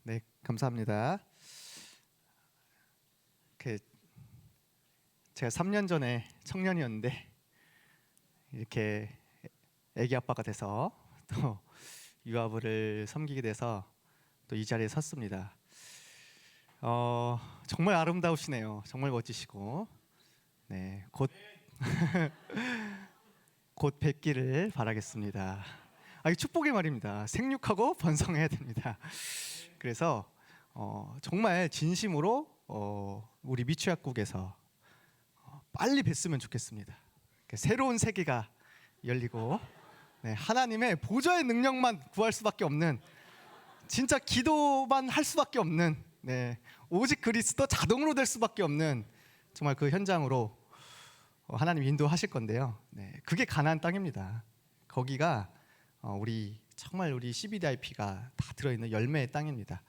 네, 감사합니다. 제가 3년 전에 청년이었는데 이렇게 아기 아빠가 돼서 또 유아부를 섬기게 돼서 또 이 자리에 섰습니다. 정말 아름다우시네요. 정말 멋지시고, 네, 곧 뵙기를 바라겠습니다. 이 축복의 말입니다. 생육하고 번성해야 됩니다. 그래서 정말 진심으로 우리 미취학국에서 빨리 뵀으면 좋겠습니다. 새로운 세계가 열리고, 네, 하나님의 보좌의 능력만 구할 수밖에 없는, 진짜 기도만 할 수밖에 없는, 네, 오직 그리스도 자동으로 될 수밖에 없는 정말 그 현장으로 하나님 인도하실 건데요. 네, 그게 가나안 땅입니다. 거기가 정말 우리 CBDIP가 다 들어있는 열매의 땅입니다.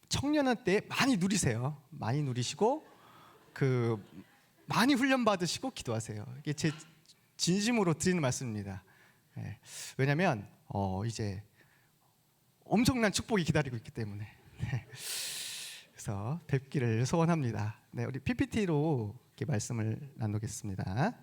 청년한 때 많이 누리세요. 많이 누리시고 많이 훈련 받으시고 기도하세요. 이게 제 진심으로 드리는 말씀입니다. 네, 왜냐하면 이제 엄청난 축복이 기다리고 있기 때문에. 네, 그래서 뵙기를 소원합니다. 네, 우리 PPT로 이렇게 말씀을 나누겠습니다.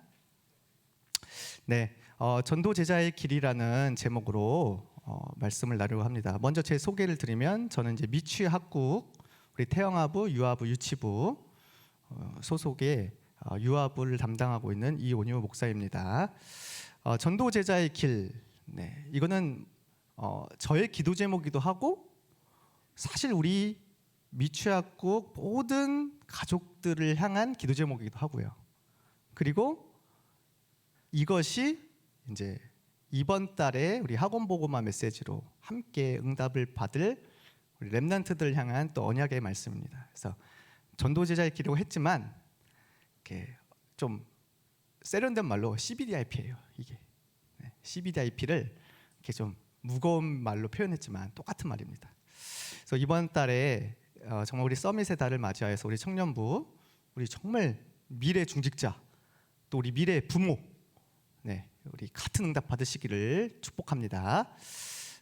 네, 전도 제자의 길이라는 제목으로 말씀을 나누려고 합니다. 먼저 제 소개를 드리면 저는 이제 미취학국 우리 태영아부, 유아부, 유치부 소속의 유아부를 담당하고 있는 이온유 목사입니다. 전도 제자의 길, 네, 이거는 저의 기도 제목이기도 하고 사실 우리 미취학국 모든 가족들을 향한 기도 제목이기도 하고요. 그리고 이것이 이제 이번 달에 우리 학원보고마 메시지로 함께 응답을 받을 우리 렘넌트들 향한 또 언약의 말씀입니다. 그래서 전도제자의 길이라고 했지만 이렇게 좀 세련된 말로 CBDIP예요. 이게 CBDIP를 이렇게 좀 무거운 말로 표현했지만 똑같은 말입니다. 그래서 이번 달에 정말 우리 서밋의 달을 맞이하여서 우리 청년부, 우리 정말 미래 중직자, 또 우리 미래 부모, 네, 우리 같은 응답 받으시기를 축복합니다.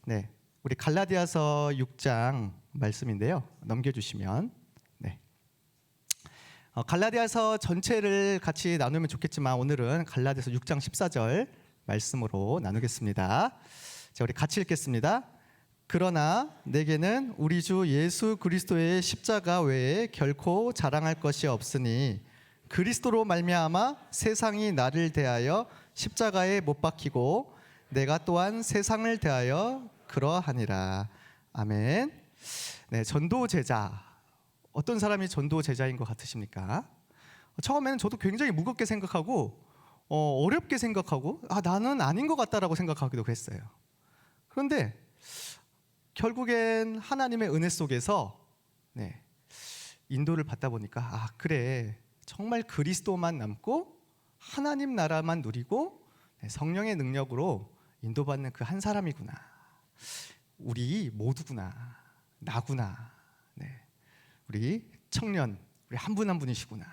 네, 우리 갈라디아서 6장 말씀인데요. 넘겨주시면, 네, 갈라디아서 전체를 같이 나누면 좋겠지만 오늘은 갈라디아서 6장 14절 말씀으로 나누겠습니다. 자, 우리 같이 읽겠습니다. 그러나 내게는 우리 주 예수 그리스도의 십자가 외에 결코 자랑할 것이 없으니 그리스도로 말미암아 세상이 나를 대하여 십자가에 못 박히고 내가 또한 세상을 대하여 그러하니라. 아멘. 네, 전도 제자. 어떤 사람이 전도 제자인 것 같으십니까? 처음에는 저도 굉장히 무겁게 생각하고 어렵게 생각하고 나는 아닌 것 같다라고 생각하기도 했어요. 그런데 결국엔 하나님의 은혜 속에서 네, 인도를 받다 보니까 그래, 정말 그리스도만 남고 하나님 나라만 누리고 성령의 능력으로 인도받는 그 한 사람이구나. 우리 모두구나. 나구나. 네, 우리 청년, 우리 한 분 한 분이시구나.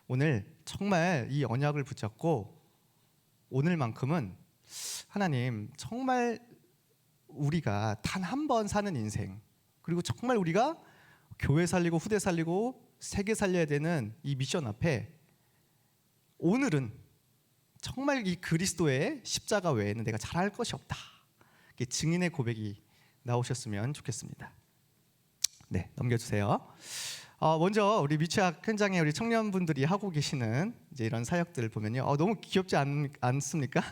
오늘 정말 이 언약을 붙잡고 오늘만큼은 하나님 정말 우리가 단 한 번 사는 인생, 그리고 정말 우리가 교회 살리고 후대 살리고 세계 살려야 되는 이 미션 앞에 오늘은 정말 이 그리스도의 십자가 외에는 내가 잘할 것이 없다. 증인의 고백이 나오셨으면 좋겠습니다. 네, 넘겨주세요. 먼저 우리 미취학 현장에 우리 청년분들이 하고 계시는 이제 이런 사역들을 보면요, 너무 귀엽지 않습니까?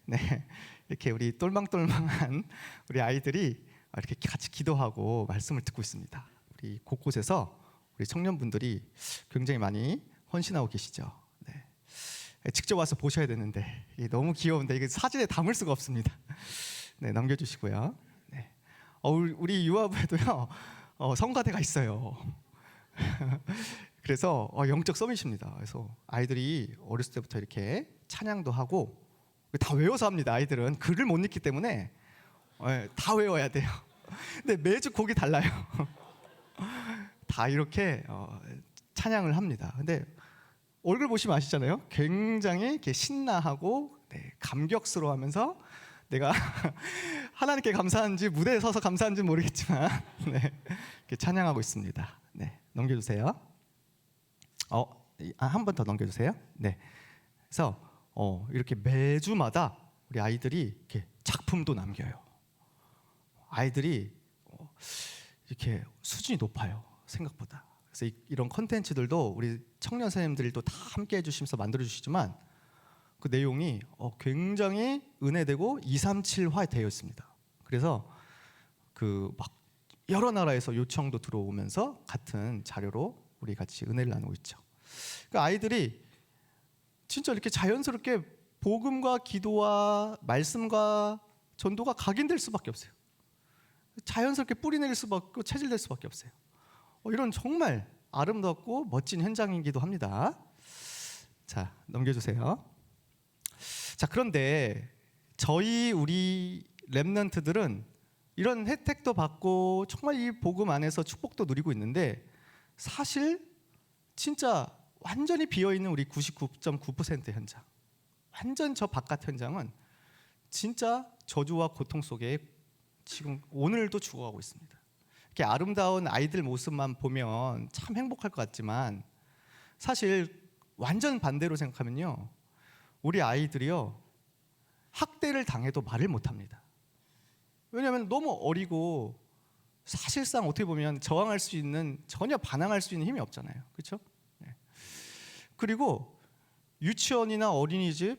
네, 이렇게 우리 똘망똘망한 우리 아이들이 이렇게 같이 기도하고 말씀을 듣고 있습니다. 우리 곳곳에서 우리 청년분들이 굉장히 많이 헌신하고 계시죠. 네, 직접 와서 보셔야 되는데 이게 너무 귀여운데 이게 사진에 담을 수가 없습니다. 네, 넘겨주시고요. 네, 우리 유아부에도요 성가대가 있어요. 그래서 영적 서밋입니다. 그래서 아이들이 어렸을 때부터 이렇게 찬양도 하고 다 외워서 합니다. 아이들은 글을 못 읽기 때문에 다 외워야 돼요. 근데 매주 곡이 달라요. 다 이렇게 찬양을 합니다. 근데 얼굴 보시면 아시잖아요. 굉장히 이렇게 신나하고 네, 감격스러워하면서 내가 하나님께 감사한지 무대에 서서 감사한지 모르겠지만 네, 이렇게 찬양하고 있습니다. 네, 넘겨주세요. 한 번 더 넘겨주세요. 네, 그래서 이렇게 매주마다 우리 아이들이 이렇게 작품도 남겨요. 아이들이 이렇게 수준이 높아요, 생각보다. 그래서 이런 컨텐츠들도 우리 청년 선생님들도 다 함께 해주시면서 만들어 주시지만 그 내용이 굉장히 은혜되고 237화 되어 있습니다. 그래서 그 막 여러 나라에서 요청도 들어오면서 같은 자료로 우리 같이 은혜를 나누고 있죠. 그러니까 아이들이 진짜 이렇게 자연스럽게 복음과 기도와 말씀과 전도가 각인될 수밖에 없어요. 자연스럽게 뿌리내릴 수밖에 없고 체질될 수밖에 없어요. 이런 정말 아름답고 멋진 현장이기도 합니다. 자, 넘겨주세요. 자, 그런데 우리 렘넌트들은 이런 혜택도 받고 정말 이 복음 안에서 축복도 누리고 있는데 사실 진짜 완전히 비어있는 우리 99.9% 현장, 완전 저 바깥 현장은 진짜 저주와 고통 속에 지금 오늘도 죽어가고 있습니다. 이렇게 아름다운 아이들 모습만 보면 참 행복할 것 같지만 사실 완전 반대로 생각하면요, 우리 아이들이요 학대를 당해도 말을 못합니다. 왜냐하면 너무 어리고 사실상 어떻게 보면 저항할 수 있는, 전혀 반항할 수 있는 힘이 없잖아요, 그렇죠? 네. 그리고 유치원이나 어린이집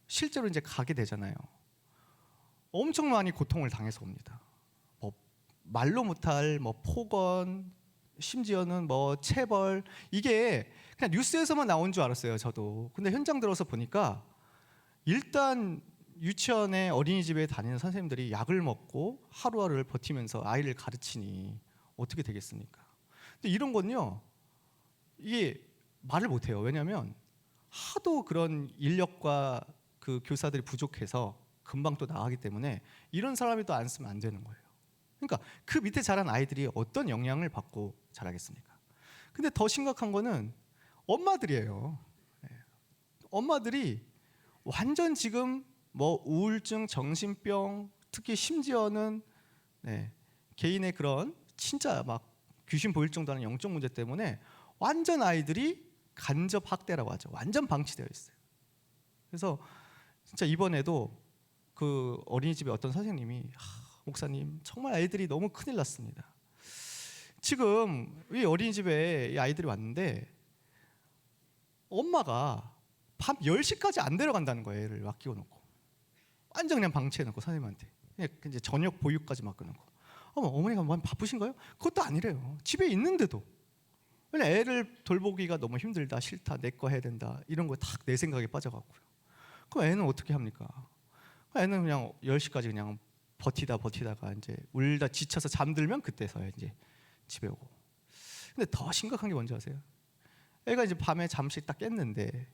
실제로 이제 가게 되잖아요. 엄청 많이 고통을 당해서 옵니다. 말로 못할 폭언, 심지어는 체벌, 이게 그냥 뉴스에서만 나온 줄 알았어요, 저도. 근데 현장 들어서 보니까 일단 유치원에 어린이집에 다니는 선생님들이 약을 먹고 하루하루를 버티면서 아이를 가르치니 어떻게 되겠습니까? 근데 이런 건요, 이게 말을 못해요. 왜냐하면 하도 그런 인력과 그 교사들이 부족해서 금방 또 나가기 때문에 이런 사람이 또 안 쓰면 안 되는 거예요. 그러니까 그 밑에 자란 아이들이 어떤 영향을 받고 자라겠습니까? 근데 더 심각한 거는 엄마들이에요. 엄마들이 완전 지금 우울증, 정신병, 특히 심지어는 개인의 그런 진짜 막 귀신 보일 정도 하는 영적 문제 때문에 완전 아이들이 간접 학대라고 하죠. 완전 방치되어 있어요. 그래서 진짜 이번에도 그 어린이집에 어떤 선생님이 목사님, 정말 아이들이 너무 큰일 났습니다. 지금 이 어린이집에 이 아이들이 왔는데 엄마가 밤 10시까지 안 데려간다는 거예요. 애를 맡기고 놓고 완전 그냥 방치해 놓고 선생님한테 그냥 이제 저녁 보육까지 맡겨놓고. 어머니가 뭐 바쁘신가요? 그것도 아니래요. 집에 있는데도. 그냥 애를 돌보기가 너무 힘들다, 싫다, 내 거 해야 된다, 이런 거 딱 내 생각에 빠져갖고요. 그럼 애는 어떻게 합니까? 애는 그냥 10시까지 그냥 버티다가 이제 울다 지쳐서 잠들면 그때서야 이제 집에 오고. 근데 더 심각한 게 뭔지 아세요? 애가 이제 밤에 잠시 딱 깼는데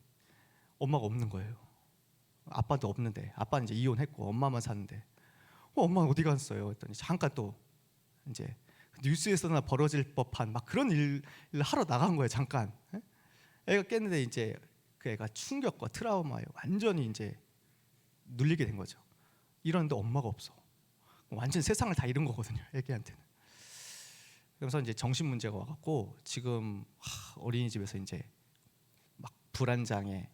엄마가 없는 거예요. 아빠도 없는데, 아빠는 이제 이혼했고 엄마만 사는데 엄마는 어디 갔어요? 했더니 잠깐 또 이제 뉴스에서나 벌어질 법한 막 그런 일 하러 나간 거예요, 잠깐. 애가 깼는데 이제 그 애가 충격과 트라우마에 완전히 이제 눌리게 된 거죠. 이러는데 엄마가 없어. 완전 세상을 다 잃은 거거든요, 애기한테는. 그래서 이제 정신 문제가 와갖고 지금 어린이집에서 이제 막 불안장애,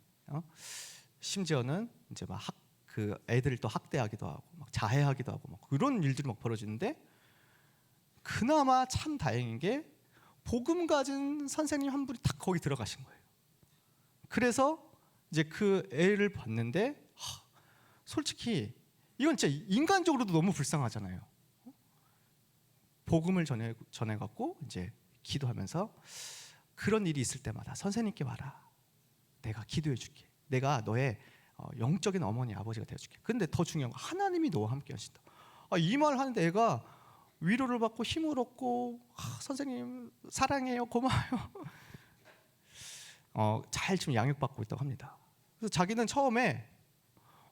심지어는 이제 막 그 애들을 또 학대하기도 하고 막 자해하기도 하고 막 그런 일들이 막 벌어지는데, 그나마 참 다행인 게 복음 가진 선생님 한 분이 딱 거기 들어가신 거예요. 그래서 이제 그 애를 봤는데 솔직히 이건 진짜 인간적으로도 너무 불쌍하잖아요. 복음을 전해갖고 이제 기도하면서 그런 일이 있을 때마다 선생님께 말아. 내가 기도해줄게. 내가 너의 영적인 어머니 아버지가 되어줄게. 근데 더 중요한 건 하나님이 너와 함께 하신다. 이 말 하는데 애가 위로를 받고 힘을 얻고 선생님 사랑해요, 고마워요. 잘 좀 양육받고 있다고 합니다. 그래서 자기는 처음에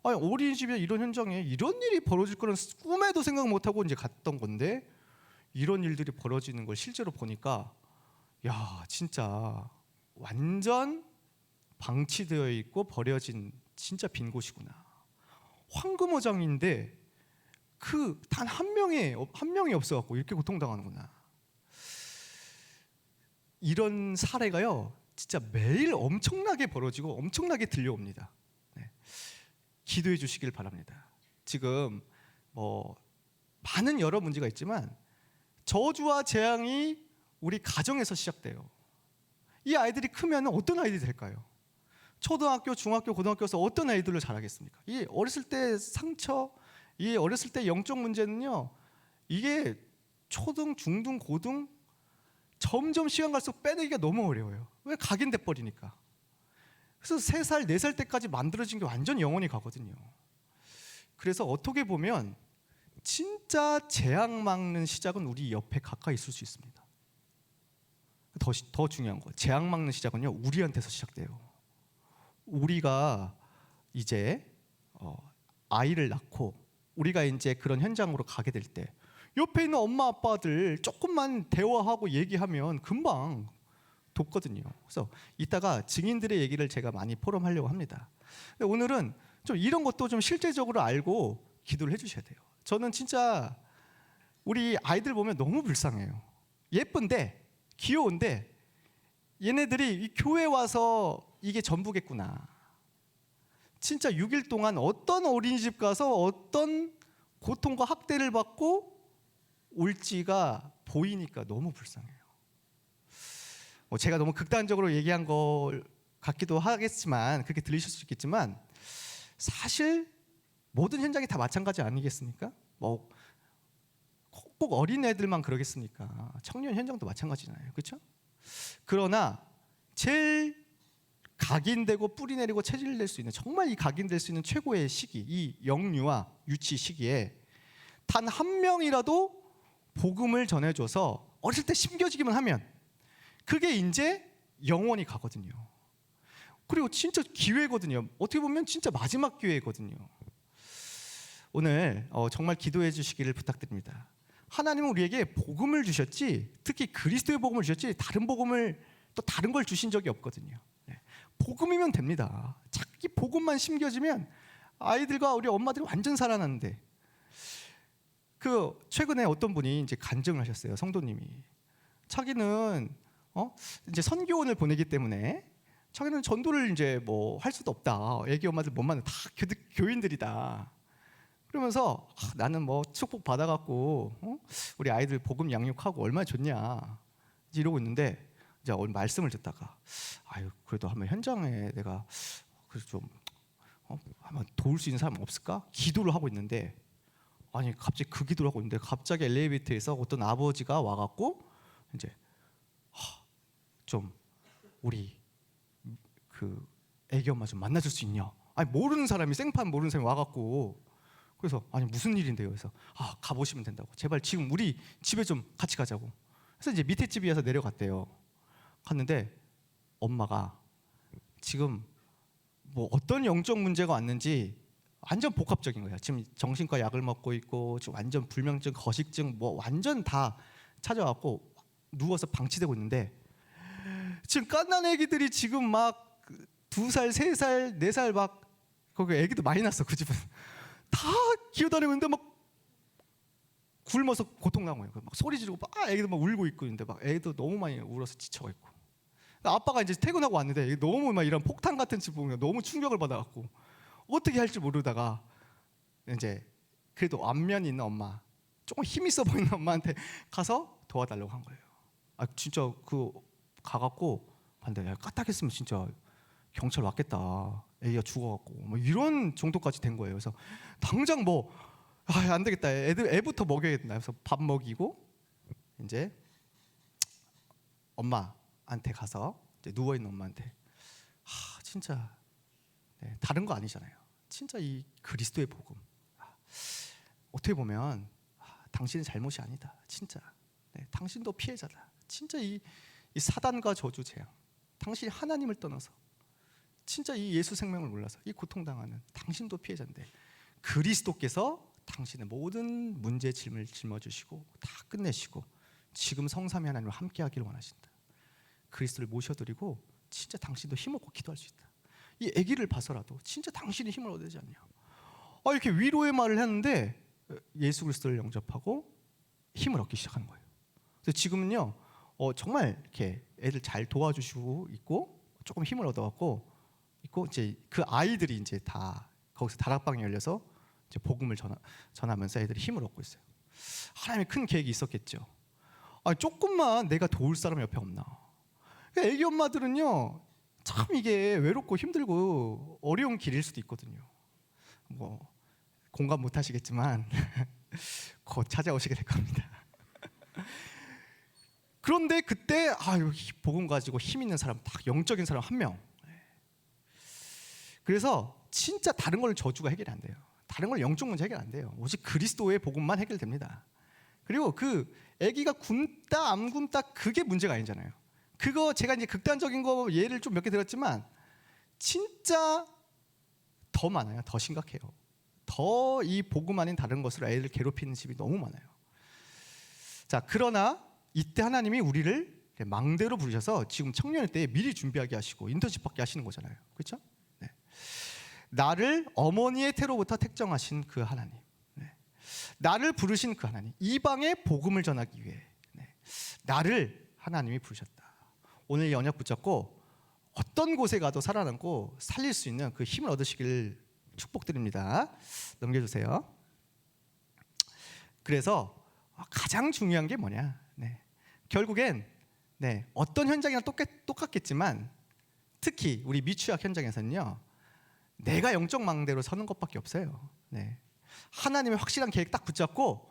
어린이집에 이런 현장에 이런 일이 벌어질 거는 꿈에도 생각 못하고 이제 갔던 건데 이런 일들이 벌어지는 걸 실제로 보니까 야, 진짜 완전 방치되어 있고 버려진 진짜 빈 곳이구나. 황금어장인데 그 단 한 명이 없어갖고 이렇게 고통당하는구나. 이런 사례가요, 진짜 매일 엄청나게 벌어지고 엄청나게 들려옵니다. 네. 기도해 주시길 바랍니다. 지금 많은 여러 문제가 있지만 저주와 재앙이 우리 가정에서 시작돼요. 이 아이들이 크면 어떤 아이들이 될까요? 초등학교, 중학교, 고등학교에서 어떤 아이들로 자라겠습니까? 이 어렸을 때 상처, 이 어렸을 때 영적 문제는요, 이게 초등, 중등, 고등 점점 시간 갈수록 빼내기가 너무 어려워요. 왜? 각인돼 버리니까. 그래서 3살, 4살 때까지 만들어진 게 완전 영원히 가거든요. 그래서 어떻게 보면 진짜 재앙 막는 시작은 우리 옆에 가까이 있을 수 있습니다. 더 중요한 거, 재앙 막는 시작은요, 우리한테서 시작돼요. 우리가 이제 아이를 낳고 우리가 이제 그런 현장으로 가게 될 때 옆에 있는 엄마 아빠들 조금만 대화하고 얘기하면 금방 돕거든요. 그래서 이따가 증인들의 얘기를 제가 많이 포럼하려고 합니다. 오늘은 좀 이런 것도 좀 실제적으로 알고 기도를 해주셔야 돼요. 저는 진짜 우리 아이들 보면 너무 불쌍해요. 예쁜데 귀여운데 얘네들이 이 교회 와서 이게 전부겠구나. 진짜 6일 동안 어떤 어린이집 가서 어떤 고통과 학대를 받고 올지가 보이니까 너무 불쌍해요. 제가 너무 극단적으로 얘기한 것 같기도 하겠지만, 그렇게 들리실 수 있겠지만, 사실 모든 현장이 다 마찬가지 아니겠습니까? 꼭 어린애들만 그러겠습니까? 청년 현장도 마찬가지잖아요. 그렇죠? 그러나 제일 각인되고 뿌리 내리고 체질될 수 있는, 정말 이 각인될 수 있는 최고의 시기, 이 영유아 유치 시기에 단 한 명이라도 복음을 전해줘서 어렸을 때 심겨지기만 하면 그게 이제 영원히 가거든요. 그리고 진짜 기회거든요. 어떻게 보면 진짜 마지막 기회거든요. 오늘 정말 기도해 주시기를 부탁드립니다. 하나님은 우리에게 복음을 주셨지, 특히 그리스도의 복음을 주셨지 다른 복음을, 또 다른 걸 주신 적이 없거든요. 복음이면 됩니다. 자기 복음만 심겨지면 아이들과 우리 엄마들이 완전 살아나는데, 최근에 어떤 분이 이제 간증을 하셨어요. 성도님이 자기는 이제 선교원을 보내기 때문에 자기는 전도를 이제 할 수도 없다. 애기 엄마들 못 만나, 다 교인들이다. 그러면서 나는 축복 받아갖고 우리 아이들 복음 양육하고 얼마나 좋냐 이러고 있는데, 이제 오늘 말씀을 듣다가 그래도 한번 현장에 내가 좀 한번 도울 수 있는 사람 없을까? 기도를 하고 있는데, 갑자기 그 기도를 하고 있는데 갑자기 엘리베이터에서 어떤 아버지가 와갖고 이제 좀 우리 애기 엄마 좀 만나줄 수 있냐? 모르는 사람이, 생판 모르는 사람이 와갖고, 그래서 무슨 일인데요? 그래서 가보시면 된다고. 제발 지금 우리 집에 좀 같이 가자고. 그래서 이제 밑에 집이어서 내려갔대요. 갔는데 엄마가 지금 어떤 영적 문제가 왔는지 완전 복합적인 거예요. 지금 정신과 약을 먹고 있고, 지금 완전 불면증, 거식증 완전 다 찾아왔고 누워서 방치되고 있는데, 지금 갓난 애기들이 지금 막 2살, 3살, 4살 거기 애기도 많이 났어. 그 집은 다 기어다니고 있는데 굶어서 고통나는 거예요. 소리 지르고 애기도 울고 있고 있는데 애기도 너무 많이 울어서 지쳐가 있고, 아빠가 이제 퇴근하고 왔는데 너무 이런 폭탄 같은 집 보면 너무 충격을 받아갖고 어떻게 할지 모르다가 이제 그래도 안면이 있는 엄마, 조금 힘 있어 보이는 엄마한테 가서 도와달라고 한 거예요. 진짜 가갖고 반대, 까딱했으면 진짜 경찰 왔겠다. 애기가 죽어갖고 이런 정도까지 된 거예요. 그래서 당장 안 되겠다. 애부터 먹여야겠다. 그래서 밥 먹이고 이제 엄마한테 가서 이제 누워 있는 엄마한테 진짜 다른 거 아니잖아요. 진짜 이 그리스도의 복음, 어떻게 보면 당신의 잘못이 아니다. 진짜 당신도 피해자다. 진짜 이 사단과 저주 재앙, 당신이 하나님을 떠나서 진짜 이 예수 생명을 몰라서 이 고통당하는 당신도 피해자인데, 그리스도께서 당신의 모든 문제 짐을 짊어주시고 다 끝내시고 지금 성삼위 하나님과 함께하기를 원하신다. 그리스도를 모셔드리고 진짜 당신도 힘없고 기도할 수 있다. 이 아기를 봐서라도 진짜 당신이 힘을 얻지 않냐? 이렇게 위로의 말을 했는데 예수 그리스도를 영접하고 힘을 얻기 시작하는 거예요. 그래서 지금은요, 정말 이렇게 애들 잘 도와주시고 있고 조금 힘을 얻어갖고 있고 이제 그 아이들이 이제 다 거기서 다락방이 열려서 이제 복음을 전하면서 애들이 힘을 얻고 있어요. 하나님의 큰 계획이 있었겠죠. 조금만 내가 도울 사람 옆에 없나. 그러니까 애기 엄마들은요, 참 이게 외롭고 힘들고 어려운 길일 수도 있거든요. 뭐 공감 못 하시겠지만 곧 찾아오시게 될 겁니다. 그런데 그때 여기 복음 가지고 힘 있는 사람, 딱 영적인 사람 한 명. 그래서 진짜 다른 걸 저주가 해결이 안 돼요. 다른 걸 영적 문제 해결 안 돼요. 오직 그리스도의 복음만 해결됩니다. 그리고 그 아기가 굶다 안 굶다 그게 문제가 아니잖아요. 그거 제가 이제 극단적인 거 예를 좀 몇 개 들었지만 진짜 더 많아요. 더 심각해요. 더 이 복음 아닌 다른 것으로 아이를 괴롭히는 집이 너무 많아요. 자, 그러나 이때 하나님이 우리를 망대로 부르셔서 지금 청년일 때 미리 준비하게 하시고 인턴십 받게 하시는 거잖아요. 그렇죠? 네. 나를 어머니의 태로부터 택정하신 그 하나님, 네. 나를 부르신 그 하나님, 이방에 복음을 전하기 위해 나를 하나님이 부르셨다. 오늘 이 언약 붙잡고 어떤 곳에 가도 살아남고 살릴 수 있는 그 힘을 얻으시길 축복드립니다. 넘겨주세요. 그래서 가장 중요한 게 뭐냐? 결국엔 어떤 현장이나 똑같겠지만 특히 우리 미취학 현장에서는요, 내가 영적 망대로 서는 것밖에 없어요. 하나님의 확실한 계획 딱 붙잡고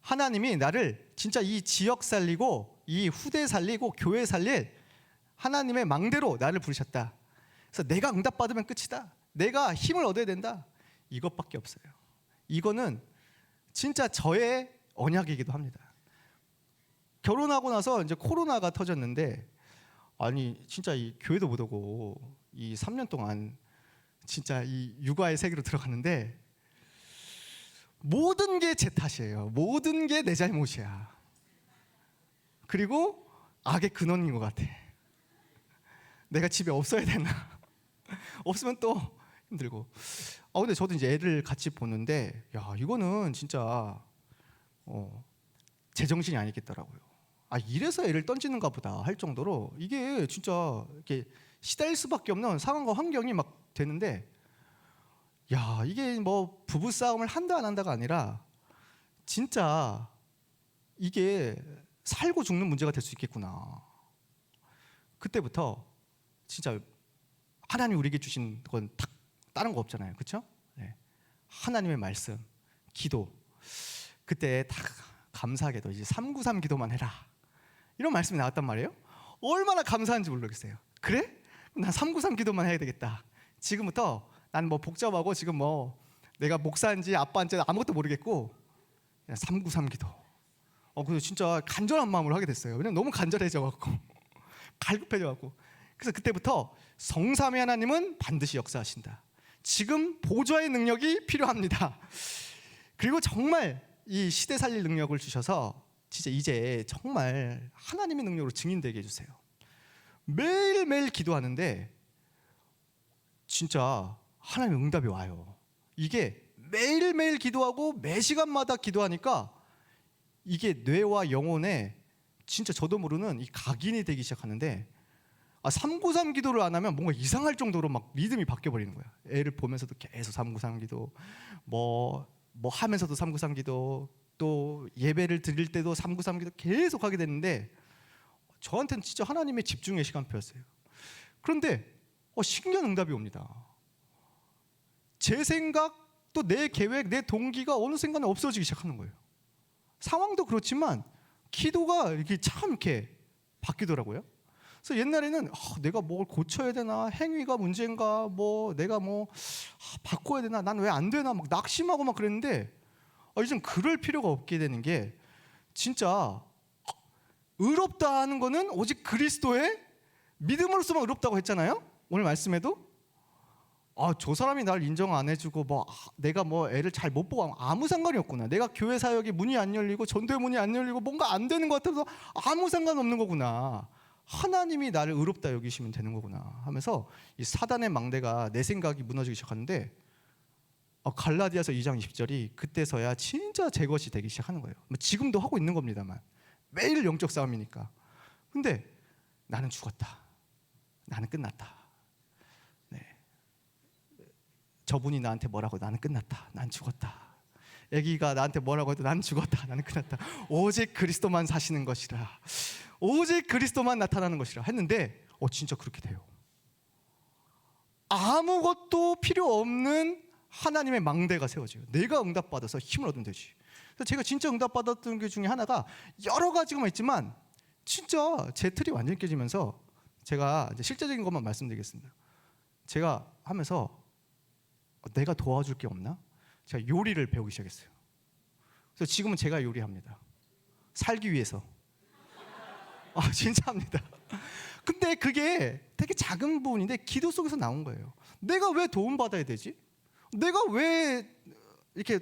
하나님이 나를 진짜 이 지역 살리고 이 후대 살리고 교회 살릴 하나님의 망대로 나를 부르셨다. 그래서 내가 응답받으면 끝이다. 내가 힘을 얻어야 된다. 이것밖에 없어요. 이거는 진짜 저의 언약이기도 합니다. 결혼하고 나서 이제 코로나가 터졌는데 진짜 이 교회도 못 오고 이 3년 동안 진짜 이 육아의 세계로 들어갔는데 모든 게 제 탓이에요. 모든 게 내 잘못이야. 그리고 악의 근원인 것 같아. 내가 집에 없어야 되나? 없으면 또 힘들고. 근데 저도 이제 애를 같이 보는데, 야, 이거는 진짜 제정신이 아니겠더라고요. 이래서 애를 던지는가 보다 할 정도로 이게 진짜 이렇게 시달릴 수밖에 없는 상황과 환경이 막 되는데, 야, 이게 뭐 부부 싸움을 한다 안 한다가 아니라 진짜 이게 살고 죽는 문제가 될 수 있겠구나. 그때부터 진짜 하나님이 우리에게 주신 건 다른 거 없잖아요. 그렇죠? 하나님의 말씀, 기도. 그때 다 감사하게도 이제 393 기도만 해라. 이런 말씀이 나왔단 말이에요. 얼마나 감사한지 모르겠어요. 그래? 난 393 기도만 해야 되겠다. 지금부터 난 뭐 복잡하고 지금 뭐 내가 목사인지 아빠인지 아무것도 모르겠고 그냥 393 기도. 그래서 진짜 간절한 마음으로 하게 됐어요. 왜냐면 너무 간절해져갖고 갈급해져갖고. 그래서 그때부터 성삼위 하나님은 반드시 역사하신다. 지금 보좌의 능력이 필요합니다. 그리고 정말 이 시대 살릴 능력을 주셔서 진짜 이제 정말 하나님의 능력으로 증인되게 해주세요. 매일매일 기도하는데 진짜 하나님의 응답이 와요. 이게 매일매일 기도하고 매 시간마다 기도하니까 이게 뇌와 영혼에 진짜 저도 모르는 이 각인이 되기 시작하는데 393 기도를 안 하면 뭔가 이상할 정도로 막 리듬이 바뀌어버리는 거야. 애를 보면서도 계속 393 기도, 뭐 하면서도 393 기도, 또 예배를 드릴 때도 393 기도 계속 하게 됐는데 저한테는 진짜 하나님의 집중의 시간표였어요. 그런데 신기한 응답이 옵니다. 제 생각, 또 내 계획, 내 동기가 어느 순간에 없어지기 시작하는 거예요. 상황도 그렇지만 기도가 이렇게 참 이렇게 바뀌더라고요. 그래서 옛날에는 내가 뭘 고쳐야 되나, 행위가 문제인가, 뭐 내가 바꿔야 되나, 난 왜 안 되나 막 낙심하고 막 그랬는데 이젠 그럴 필요가 없게 되는 게 진짜 의롭다 하는 거는 오직 그리스도의 믿음으로서만 의롭다고 했잖아요. 오늘 말씀에도 저 사람이 날 인정 안 해주고 내가 애를 잘 못 보고 아무 상관이 없구나. 내가 교회 사역에 문이 안 열리고 전도의 문이 안 열리고 뭔가 안 되는 것 같아서 아무 상관없는 거구나. 하나님이 나를 의롭다 여기시면 되는 거구나 하면서 이 사단의 망대가 내 생각이 무너지기 시작하는데 갈라디아서 2장 20절이 그때서야 진짜 제 것이 되기 시작하는 거예요. 지금도 하고 있는 겁니다만 매일 영적 싸움이니까. 근데 나는 죽었다. 나는 끝났다. 네. 저분이 나한테 뭐라고 나는 끝났다. 난 죽었다. 애기가 나한테 뭐라고 해도 나는 죽었다. 나는 끝났다. 오직 그리스도만 사시는 것이라. 오직 그리스도만 나타나는 것이라 했는데 진짜 그렇게 돼요. 아무것도 필요 없는 하나님의 망대가 세워져요. 내가 응답받아서 힘을 얻으면 되지. 그래서 제가 진짜 응답받았던 게 중에 하나가 여러 가지가 있지만 진짜 제 틀이 완전히 깨지면서 제가 이제 실제적인 것만 말씀드리겠습니다. 제가 하면서 내가 도와줄 게 없나? 제가 요리를 배우기 시작했어요. 그래서 지금은 제가 요리합니다. 살기 위해서. 진짜 합니다. 근데 그게 되게 작은 부분인데 기도 속에서 나온 거예요. 내가 왜 도움받아야 되지? 내가 왜 이렇게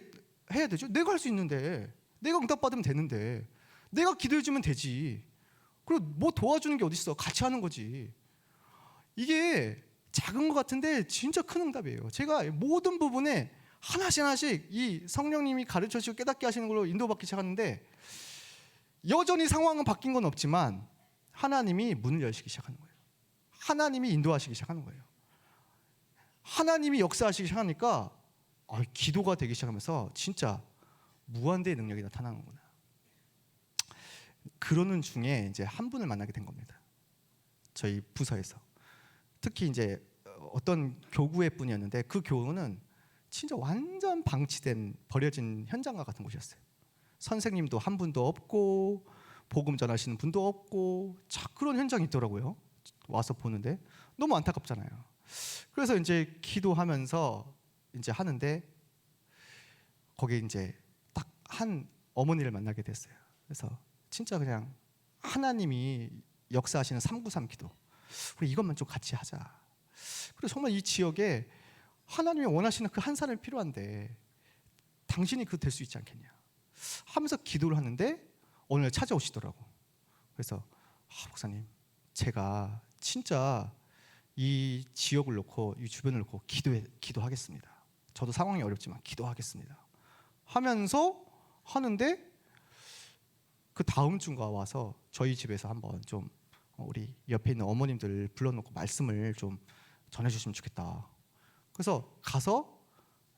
해야 되죠? 내가 할 수 있는데, 내가 응답받으면 되는데, 내가 기도해주면 되지. 그리고 뭐 도와주는 게 어딨어? 같이 하는 거지. 이게 작은 것 같은데 진짜 큰 응답이에요. 제가 모든 부분에 하나씩 이 성령님이 가르쳐주시고 깨닫게 하시는 걸로 인도받기 시작하는데 여전히 상황은 바뀐 건 없지만 하나님이 문을 열시기 시작하는 거예요. 하나님이 인도하시기 시작하는 거예요. 하나님이 역사하시기 시작하니까 기도가 되기 시작하면서 진짜 무한대의 능력이 나타나는구나. 그러는 중에 이제 한 분을 만나게 된 겁니다. 저희 부서에서. 특히 이제 어떤 교구의 분이었는데 그 교구는 진짜 완전 방치된 버려진 현장과 같은 곳이었어요. 선생님도 한 분도 없고 복음 전하시는 분도 없고 그런 현장이 있더라고요. 와서 보는데 너무 안타깝잖아요. 그래서 이제 기도하면서 이제 하는데 거기 이제 딱 한 어머니를 만나게 됐어요. 그래서 진짜 그냥 하나님이 역사하시는 393 기도. 우리 이것만 좀 같이 하자. 그리고 정말 이 지역에 하나님이 원하시는 그 한 사람이 필요한데 당신이 그 될 수 있지 않겠냐 하면서 기도를 하는데 어느 날 찾아오시더라고. 그래서 목사님, 제가 진짜 이 지역을 놓고 이 주변을 놓고 기도하겠습니다. 저도 상황이 어렵지만 기도하겠습니다 하면서 하는데 그 다음 주가 와서 저희 집에서 한번 좀 우리 옆에 있는 어머님들 불러놓고 말씀을 좀 전해주시면 좋겠다. 그래서 가서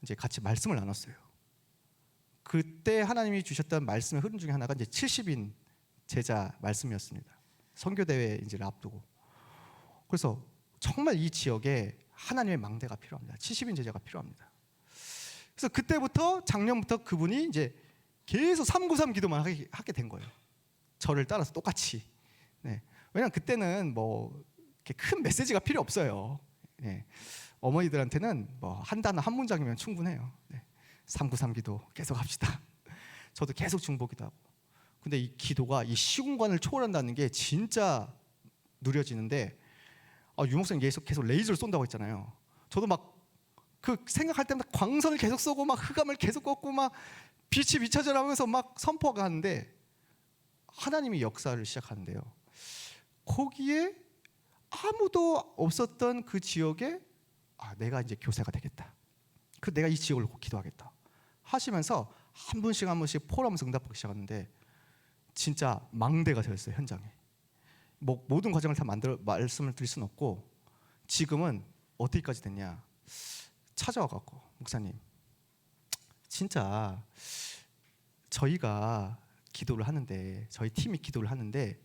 이제 같이 말씀을 나눴어요. 그때 하나님이 주셨던 말씀의 흐름 중에 하나가 이제 70인 제자 말씀이었습니다. 선교대회 이제 앞두고. 그래서 정말 이 지역에 하나님의 망대가 필요합니다. 70인 제자가 필요합니다. 그래서 그때부터 작년부터 그분이 이제 계속 393 기도만 하게 된 거예요. 저를 따라서 똑같이. 네. 왜냐면 그때는 뭐 이렇게 큰 메시지가 필요 없어요. 네. 어머니들한테는 뭐 한 단어 한 문장이면 충분해요. 네. 393 기도 계속 합시다. 저도 계속 중보기도 하고. 근데 이 기도가 이 시공간을 초월한다는 게 진짜 누려지는데 유 목사님 계속 레이저를 쏜다고 했잖아요. 저도 막 그 생각할 때마다 광선을 계속 쏘고 막 흑암을 계속 걷고 막 빛이 비춰져라 하면서 막 선포가 하는데 하나님이 역사를 시작하는데요. 거기에 아무도 없었던 그 지역에 내가 이제 교사가 되겠다. 내가 이 지역을 놓고 기도하겠다 하시면서 한 분씩 한 분씩 포럼에서 응답하기 시작하는데 진짜 망대가 되었어요. 현장에. 뭐 모든 과정을 다 말씀을 드릴 수는 없고 지금은 어디까지 됐냐. 찾아와갖고 목사님 진짜 저희가 기도를 하는데 저희 팀이 기도를 하는데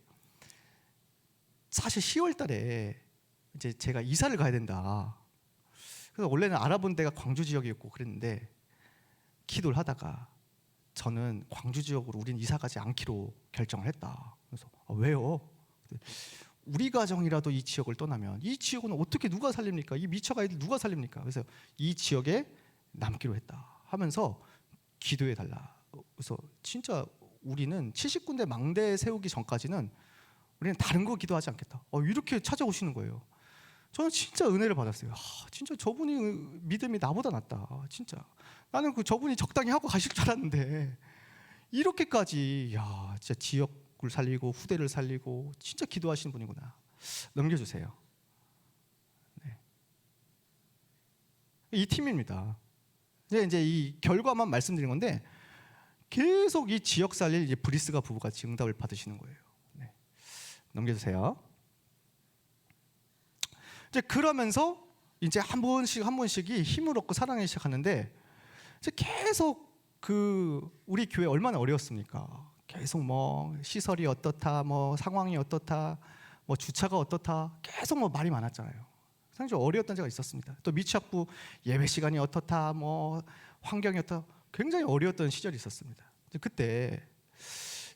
사실 10월 달에 이제 제가 이사를 가야 된다. 그래서 원래는 알아본 데가 광주 지역이었고 그랬는데 기도를 하다가 저는 광주 지역으로 우린 이사 가지 않기로 결정을 했다. 그래서 왜요? 우리 가정이라도 이 지역을 떠나면 이 지역은 어떻게 누가 살립니까? 이 미쳐가 아이들 누가 살립니까? 그래서 이 지역에 남기로 했다 하면서 기도해 달라. 그래서 진짜 우리는 70군데 망대 세우기 전까지는 우리는 다른 거 기도하지 않겠다. 이렇게 찾아오시는 거예요. 저는 진짜 은혜를 받았어요. 진짜 저분이 믿음이 나보다 낫다. 진짜 나는 저분이 적당히 하고 가실 줄 알았는데 이렇게까지 진짜 지역을 살리고 후대를 살리고 진짜 기도하시는 분이구나. 넘겨주세요. 네. 이 팀입니다. 이제 이 결과만 말씀드린 건데 계속 이 지역 살릴 이제 브리스가 부부가 응답을 받으시는 거예요. 네. 넘겨주세요. 이제 그러면서 이제 한 번씩 한 번씩이 힘을 얻고 사랑하기 시작하는데 이제 계속 우리 교회 얼마나 어려웠습니까? 계속 뭐 시설이 어떻다, 뭐 상황이 어떻다, 뭐 주차가 어떻다, 계속 뭐 말이 많았잖아요. 상당히 어려웠던 때가 있었습니다. 또 미취학부 예배 시간이 어떻다, 뭐 환경이 어떻다, 굉장히 어려웠던 시절이 있었습니다. 그때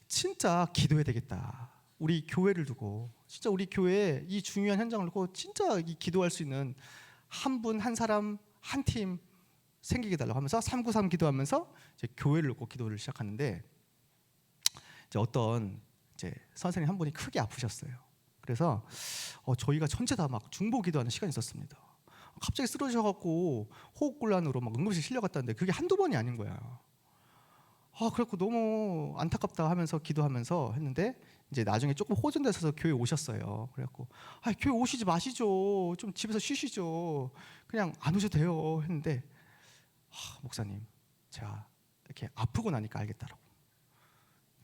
진짜 기도해야 되겠다. 우리 교회를 두고 진짜 우리 교회에 이 중요한 현장을 두고 진짜 이 기도할 수 있는 한 분, 한 사람, 한 팀 생기게 달라고 하면서 393 기도하면서 이제 교회를 놓고 기도를 시작하는데 이제 어떤 이제 선생님 한 분이 크게 아프셨어요. 그래서 저희가 전체 다 막 중보 기도하는 시간이 있었습니다. 갑자기 쓰러져갖고 호흡곤란으로 막 응급실 실려갔다는데 그게 한두 번이 아닌 거야. 그래갖고 너무 안타깝다 하면서 기도하면서 했는데 이제 나중에 조금 호전돼서 교회 오셨어요. 그래갖고 교회 오시지 마시죠. 좀 집에서 쉬시죠. 그냥 안 오셔도 돼요. 했는데 목사님, 제가 이렇게 아프고 나니까 알겠다라고.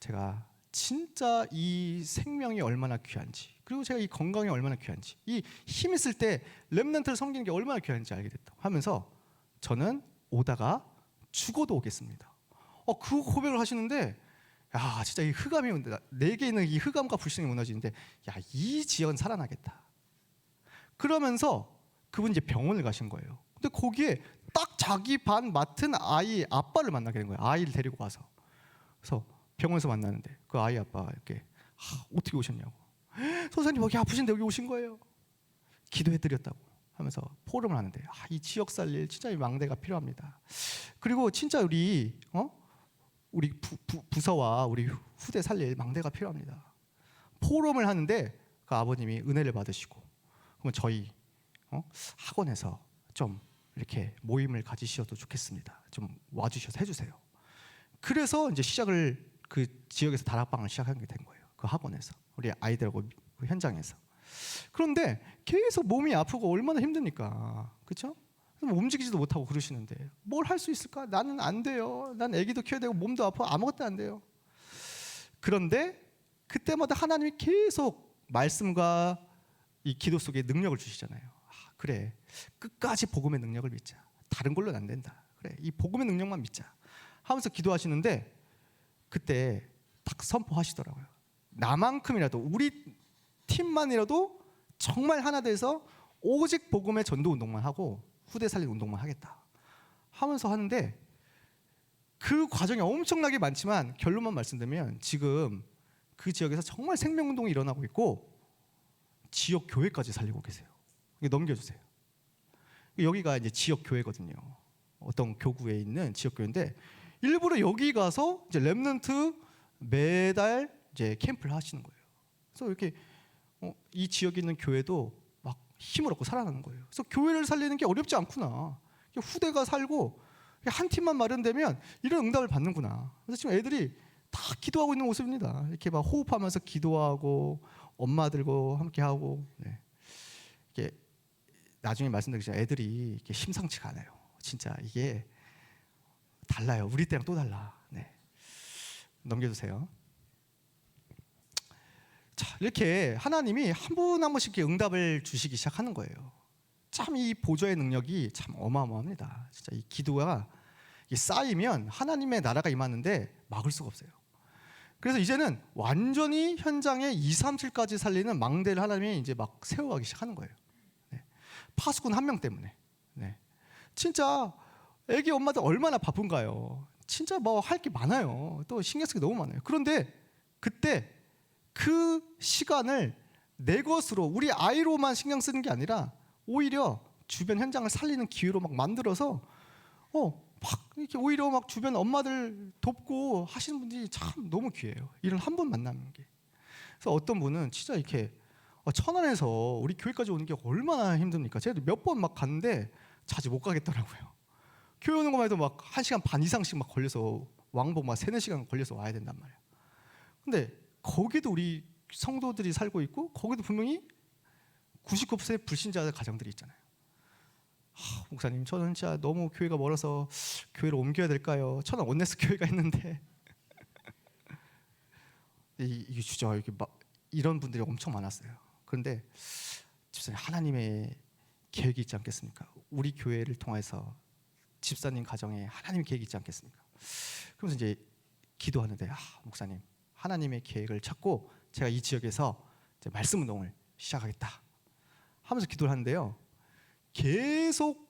제가 진짜 이 생명이 얼마나 귀한지, 그리고 제가 이 건강이 얼마나 귀한지, 이 힘 있을 때 렘넌트를 섬기는 게 얼마나 귀한지 알게 됐다고 하면서 저는 오다가 죽어도 오겠습니다. 그 고백을 하시는데 진짜 이 흑암이 온다. 내게 있는 이 흑암과 불신이 무너지는데 이 지역은 살아나겠다. 그러면서 그분 이제 병원을 가신 거예요. 근데 거기에 딱 자기 반 맡은 아이 아빠를 만나게 된 거예요. 아이를 데리고 와서. 그래서 병원에서 만나는데 그 아이 아빠가 이렇게 어떻게 오셨냐고. 선생님 여기 아프신데 여기 오신 거예요. 기도해드렸다고 하면서 포럼을 하는데 이 지역 살릴 진짜 이 망대가 필요합니다. 그리고 진짜 우리 부서와 우리 후대 살릴 망대가 필요합니다. 포럼을 하는데 그 아버님이 은혜를 받으시고 그러면 저희 학원에서 좀 이렇게 모임을 가지셔도 좋겠습니다. 좀 와주셔서 해주세요. 그래서 이제 시작을 그 지역에서 다락방을 시작하게 된 거예요. 그 학원에서 우리 아이들하고 그 현장에서. 그런데 계속 몸이 아프고 얼마나 힘드니까, 그렇죠? 움직이지도 못하고 그러시는데 뭘 할 수 있을까? 나는 안 돼요. 난 아기도 키워야 되고 몸도 아파 아무것도 안 돼요. 그런데 그때마다 하나님이 계속 말씀과 이 기도 속에 능력을 주시잖아요. 그래, 끝까지 복음의 능력을 믿자. 다른 걸로는 안 된다. 그래, 이 복음의 능력만 믿자 하면서 기도하시는데 그때 딱 선포하시더라고요. 나만큼이라도, 우리 팀만이라도 정말 하나 돼서 오직 복음의 전도 운동만 하고 후대 살릴 운동만 하겠다 하면서 하는데 그 과정이 엄청나게 많지만 결론만 말씀드리면 지금 그 지역에서 정말 생명운동이 일어나고 있고 지역 교회까지 살리고 계세요. 넘겨주세요. 여기가 이제 지역 교회거든요. 어떤 교구에 있는 지역 교회인데 일부러 여기 가서 이제 렘넌트 매달 이제 캠프를 하시는 거예요. 그래서 이렇게 이 지역에 있는 교회도 막 힘을 얻고 살아나는 거예요. 그래서 교회를 살리는 게 어렵지 않구나. 후대가 살고 한 팀만 마련되면 이런 응답을 받는구나. 그래서 지금 애들이 다 기도하고 있는 모습입니다. 이렇게 막 호흡하면서 기도하고 엄마들과 함께 하고. 네. 이게 나중에 말씀드리겠지만 애들이 이렇게 심상치가 않아요. 진짜 이게 달라요. 우리 때랑 또 달라. 네. 넘겨주세요. 자, 이렇게 하나님이 한 분 한 번씩 응답을 주시기 시작하는 거예요. 참 이 보좌의 능력이 참 어마어마합니다. 진짜 이 기도가 쌓이면 하나님의 나라가 임하는데 막을 수가 없어요. 그래서 이제는 완전히 현장에 237까지 살리는 망대를 하나님이 이제 막 세워가기 시작하는 거예요. 네. 파수꾼 한 명 때문에. 네. 진짜 애기 엄마들 얼마나 바쁜가요? 진짜 뭐 할 게 많아요. 또 신경 쓰기 너무 많아요. 그런데 그때 그 시간을 내 것으로, 우리 아이로만 신경 쓰는 게 아니라 오히려 주변 현장을 살리는 기회로 막 만들어서 막 이렇게 오히려 막 주변 엄마들 돕고 하시는 분들이 참 너무 귀해요. 이런 한 번 만나는 게. 그래서 어떤 분은 진짜 이렇게 천안에서 우리 교회까지 오는 게 얼마나 힘듭니까? 제가 몇 번 막 갔는데 자주 못 가겠더라고요. 교회 오는 것만 해도 막 1시간 반 이상씩 막 걸려서 왕복 막 3-4시간 걸려서 와야 된단 말이에요. 근데 거기도 우리 성도들이 살고 있고 거기도 분명히 99% 불신자 가정들이 있잖아요. 목사님, 저는 진짜 너무 교회가 멀어서 교회로 옮겨야 될까요? 저는 온네스 교회가 있는데. 이게 진짜 이런 분들이 엄청 많았어요. 그런데 집사님, 하나님의 계획이 있지 않겠습니까? 우리 교회를 통해서 집사님 가정에 하나님의 계획이 있지 않겠습니까? 그러면서 이제 기도하는데, 목사님, 하나님의 계획을 찾고 제가 이 지역에서 이제 말씀 운동을 시작하겠다 하면서 기도를 하는데요. 계속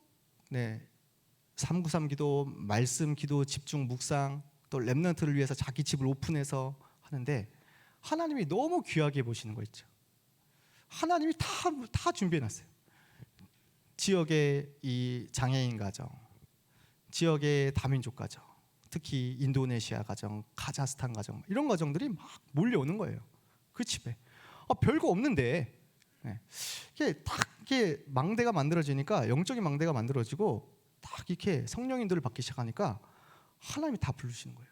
393 기도, 말씀 기도, 집중 묵상, 또 렘넌트를 위해서 자기 집을 오픈해서 하는데 하나님이 너무 귀하게 보시는 거 있죠. 하나님이 다 준비해놨어요. 지역의 이 장애인 가정, 지역의 다민족 가정, 특히 인도네시아 가정, 카자흐스탄 가정, 이런 가정들이 막 몰려오는 거예요. 그 집에. 별거 없는데 이게 망대가 만들어지니까, 영적인 망대가 만들어지고 딱 이렇게 성령인들을 받기 시작하니까 하나님이 다 부르시는 거예요.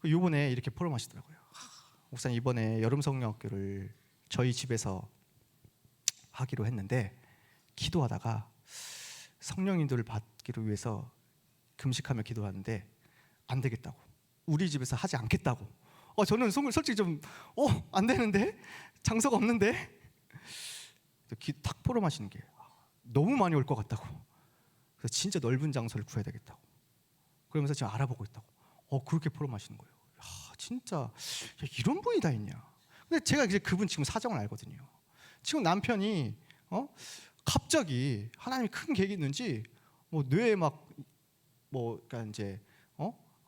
이번에 이렇게 포럼하시더라고요. 목사님, 이번에 여름 성령학교를 저희 집에서 하기로 했는데 기도하다가 성령인들을 받기를 위해서 금식하며 기도하는데 안 되겠다고, 우리 집에서 하지 않겠다고. 저는 솔직히 좀 안 되는데, 장소가 없는데. 탁 포럼하시는 게 너무 많이 올 것 같다고. 그래서 진짜 넓은 장소를 구해야 되겠다고. 그러면서 지금 알아보고 있다고. 그렇게 포럼하시는 거예요. 진짜 이런 분이 다 있냐. 근데 제가 이제 그분 지금 사정을 알거든요. 지금 남편이 갑자기 하나님이 큰 계획이 있는지 뇌에 그러니까 이제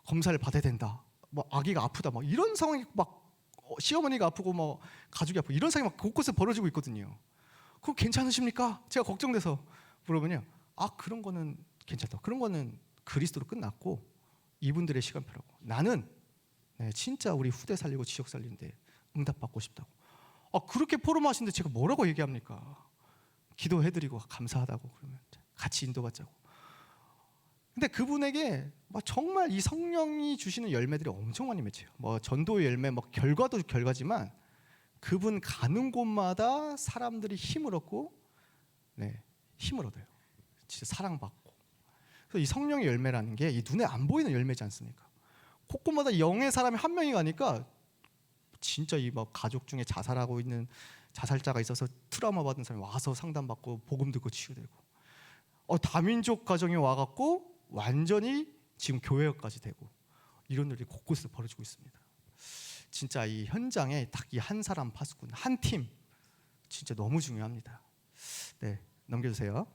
검사를 받아야 된다. 아기가 아프다. 이런 상황이 시어머니가 아프고 가족이 아프고 이런 상황이 곳곳에 벌어지고 있거든요. 그거 괜찮으십니까? 제가 걱정돼서 물어보면 그런 거는 괜찮다. 그런 거는 그리스도로 끝났고 이분들의 시간표라고. 나는 진짜 우리 후대 살리고 지역 살리는데 응답받고 싶다고. 그렇게 포럼하시는데 제가 뭐라고 얘기합니까? 기도해드리고 감사하다고 그러면 같이 인도받자고. 근데 그분에게 정말 이 성령이 주시는 열매들이 엄청 많이 맺혀요. 전도의 열매, 결과도 결과지만 그분 가는 곳마다 사람들이 힘을 얻고, 힘을 얻어요. 진짜 사랑받고. 그래서 이 성령의 열매라는 게 이 눈에 안 보이는 열매지 않습니까? 곳곳마다 영의 사람이 한 명이 가니까 진짜 이 가족 중에 자살하고 있는 자살자가 있어서 트라우마 받은 사람이 와서 상담받고 복음 듣고 치유되고, 다민족 가정이 와갖고 완전히 지금 교회까지 되고, 이런 일이 곳곳에서 벌어지고 있습니다. 진짜 이 현장에 딱 이 한 사람 파수꾼, 한 팀, 진짜 너무 중요합니다. 넘겨주세요.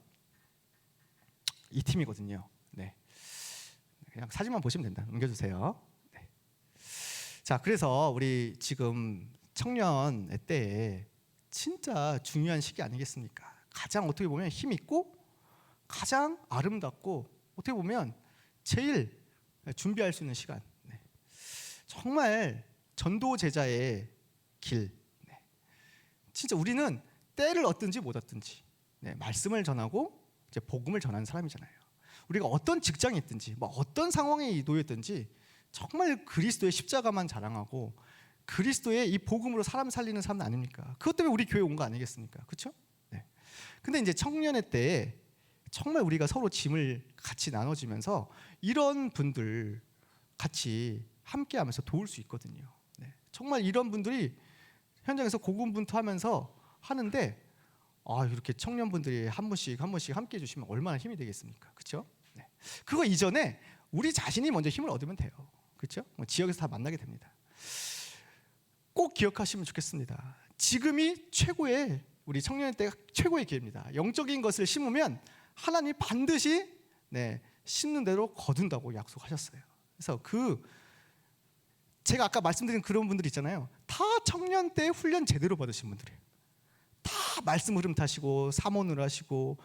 이 팀이거든요. 그냥 사진만 보시면 된다. 넘겨주세요. 자, 그래서 우리 지금 청년의 때에 진짜 중요한 시기 아니겠습니까? 가장 어떻게 보면 힘 있고 가장 아름답고 어떻게 보면 제일 준비할 수 있는 시간. 정말 전도 제자의 길. 진짜 우리는 때를 얻든지 못 얻든지 말씀을 전하고 이제 복음을 전하는 사람이잖아요. 우리가 어떤 직장에 있든지 어떤 상황에 놓였든지 정말 그리스도의 십자가만 자랑하고 그리스도의 이 복음으로 사람 살리는 사람 아닙니까? 그것 때문에 우리 교회 온 거 아니겠습니까? 그렇죠? 근데 이제 청년의 때에 정말 우리가 서로 짐을 같이 나눠주면서 이런 분들 같이 함께하면서 도울 수 있거든요. 정말 이런 분들이 현장에서 고군분투하면서 하는데 이렇게 청년분들이 한 분씩 함께해 주시면 얼마나 힘이 되겠습니까? 그렇죠? 그거 이전에 우리 자신이 먼저 힘을 얻으면 돼요. 그렇죠? 지역에서 다 만나게 됩니다. 꼭 기억하시면 좋겠습니다. 지금이 최고의, 우리 청년의 때가 최고의 기회입니다. 영적인 것을 심으면 하나님이 반드시 심는 대로 거둔다고 약속하셨어요. 그래서 제가 아까 말씀드린 그런 분들 있잖아요. 다 청년 때 훈련 제대로 받으신 분들이에요. 다 말씀 흐름 타시고 사모를 하시고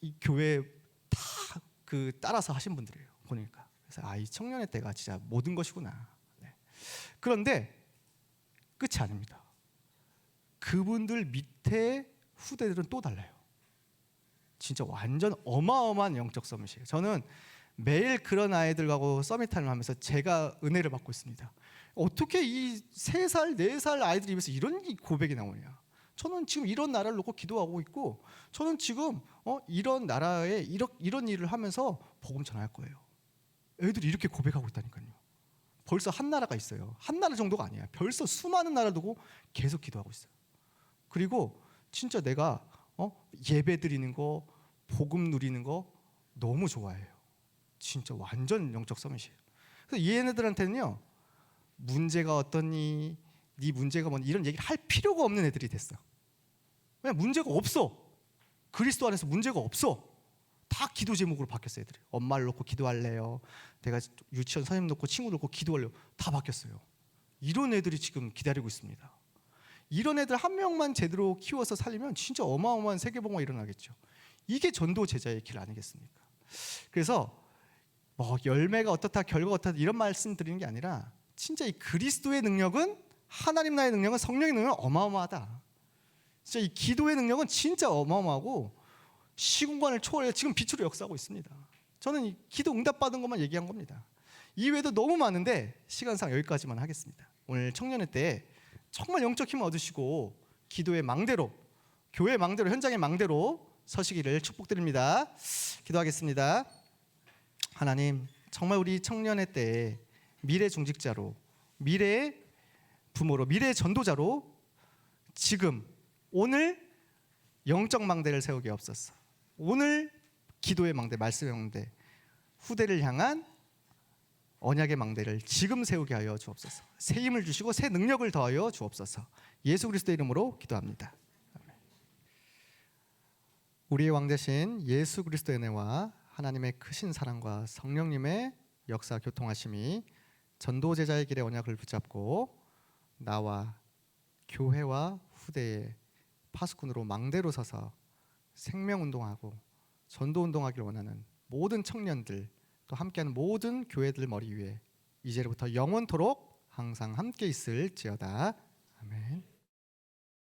이 교회 다 따라서 하신 분들이에요. 보니까. 그래서 이 청년의 때가 진짜 모든 것이구나. 그런데 끝이 아닙니다. 그분들 밑에 후대들은 또 달라요. 진짜 완전 어마어마한 영적 서밋이에요. 저는 매일 그런 아이들하고 서밋타임을 하면서 제가 은혜를 받고 있습니다. 어떻게 이 3살, 4살 아이들 입에서 이런 고백이 나오냐. 저는 지금 이런 나라를 놓고 기도하고 있고, 저는 지금 이런 나라에 이런 일을 하면서 복음 전할 거예요. 애들이 이렇게 고백하고 있다니까요. 벌써 한 나라가 있어요. 한 나라 정도가 아니야. 벌써 수많은 나라 두고 계속 기도하고 있어요. 그리고 진짜 내가 예배 드리는 거, 복음 누리는 거 너무 좋아해요. 진짜 완전 영적 서밋이에요. 그래서 얘네들한테는요, 문제가 어떠니, 네 문제가 뭐니 이런 얘기를 할 필요가 없는 애들이 됐어. 그냥 문제가 없어. 그리스도 안에서 문제가 없어. 다 기도 제목으로 바뀌었어요. 애들이. 엄마를 놓고 기도할래요. 내가 유치원 선생님 놓고 친구 놓고 기도할래요. 다 바뀌었어요. 이런 애들이 지금 기다리고 있습니다. 이런 애들 한 명만 제대로 키워서 살리면 진짜 어마어마한 세계봉화가 일어나겠죠. 이게 전도 제자의 길 아니겠습니까? 그래서 뭐 열매가 어떻다 결과가 어떻다 이런 말씀 드리는 게 아니라 진짜 이 그리스도의 능력은, 하나님 나라의 능력은, 성령의 능력은 어마어마하다. 진짜 이 기도의 능력은 진짜 어마어마하고 시공간을 초월해 지금 빛으로 역사하고 있습니다. 저는 이 기도 응답받은 것만 얘기한 겁니다. 이외에도 너무 많은데 시간상 여기까지만 하겠습니다. 오늘 청년회 때 정말 영적 힘을 얻으시고 기도의 망대로, 교회의 망대로, 현장의 망대로 서시기를 축복드립니다. 기도하겠습니다. 하나님, 정말 우리 청년회 때 미래 중직자로, 미래의 부모로, 미래의 전도자로 지금 오늘 영적 망대를 세우게 없었어. 오늘 기도의 망대, 말씀의 망대, 후대를 향한 언약의 망대를 지금 세우게 하여 주옵소서. 새 힘을 주시고 새 능력을 더하여 주옵소서. 예수 그리스도의 이름으로 기도합니다. 우리의 왕 대신 예수 그리스도의 은혜와 하나님의 크신 사랑과 성령님의 역사 교통하심이 전도 제자의 길의 언약을 붙잡고 나와 교회와 후대의 파수꾼으로 망대로 서서 생명운동하고 전도운동하기를 원하는 모든 청년들, 또 함께하는 모든 교회들 머리 위에 이제로부터 영원토록 항상 함께 있을지어다.